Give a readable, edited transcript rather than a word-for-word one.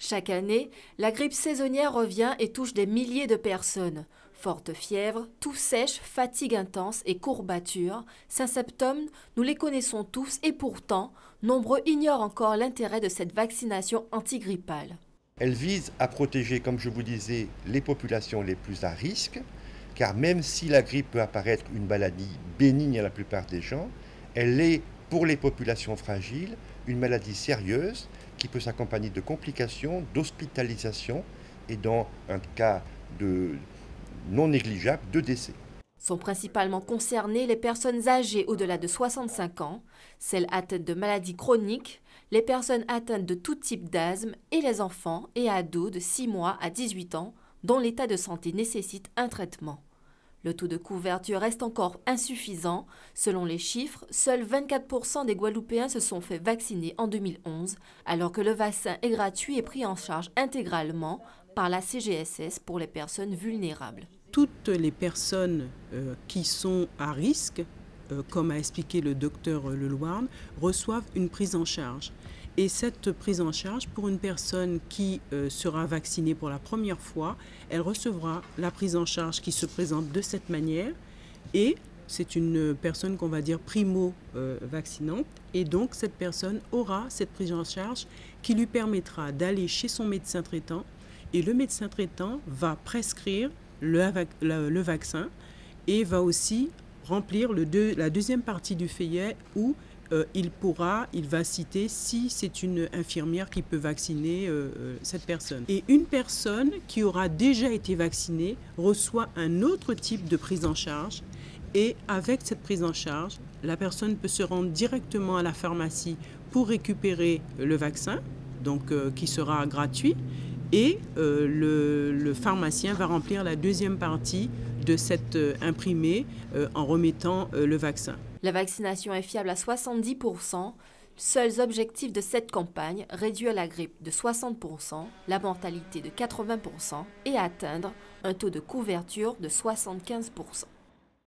Chaque année, la grippe saisonnière revient et touche des milliers de personnes. Forte fièvre, toux sèche, fatigue intense et courbatures, ces symptômes, nous les connaissons tous et pourtant, nombreux ignorent encore l'intérêt de cette vaccination antigrippale. Elle vise à protéger, comme je vous disais, les populations les plus à risque, car même si la grippe peut apparaître une maladie bénigne à la plupart des gens, elle est, pour les populations fragiles, une maladie sérieuse qui peut s'accompagner de complications, d'hospitalisation et dans un cas non négligeable de décès. Sont principalement concernées les personnes âgées au-delà de 65 ans, celles atteintes de maladies chroniques, les personnes atteintes de tout type d'asthme et les enfants et ados de 6 mois à 18 ans dont l'état de santé nécessite un traitement. Le taux de couverture reste encore insuffisant. Selon les chiffres, seuls 24% des Guadeloupéens se sont fait vacciner en 2011, alors que le vaccin est gratuit et pris en charge intégralement par la CGSS pour les personnes vulnérables. Toutes les personnes qui sont à risque, comme a expliqué le docteur Lelouarn, reçoivent une prise en charge. Et cette prise en charge, pour une personne qui sera vaccinée pour la première fois, elle recevra la prise en charge qui se présente de cette manière. Et c'est une personne qu'on va dire primo-vaccinante. Et donc, cette personne aura cette prise en charge qui lui permettra d'aller chez son médecin traitant. Et le médecin traitant va prescrire le vaccin et va aussi remplir la deuxième partie du feuillet où il va citer si c'est une infirmière qui peut vacciner cette personne. Et une personne qui aura déjà été vaccinée reçoit un autre type de prise en charge. Et avec cette prise en charge, la personne peut se rendre directement à la pharmacie pour récupérer le vaccin, donc qui sera gratuit. Et le pharmacien va remplir la deuxième partie de cet imprimé en remettant le vaccin. La vaccination est fiable à 70%. Seuls objectifs de cette campagne, réduire la grippe de 60%, la mortalité de 80% et atteindre un taux de couverture de 75%.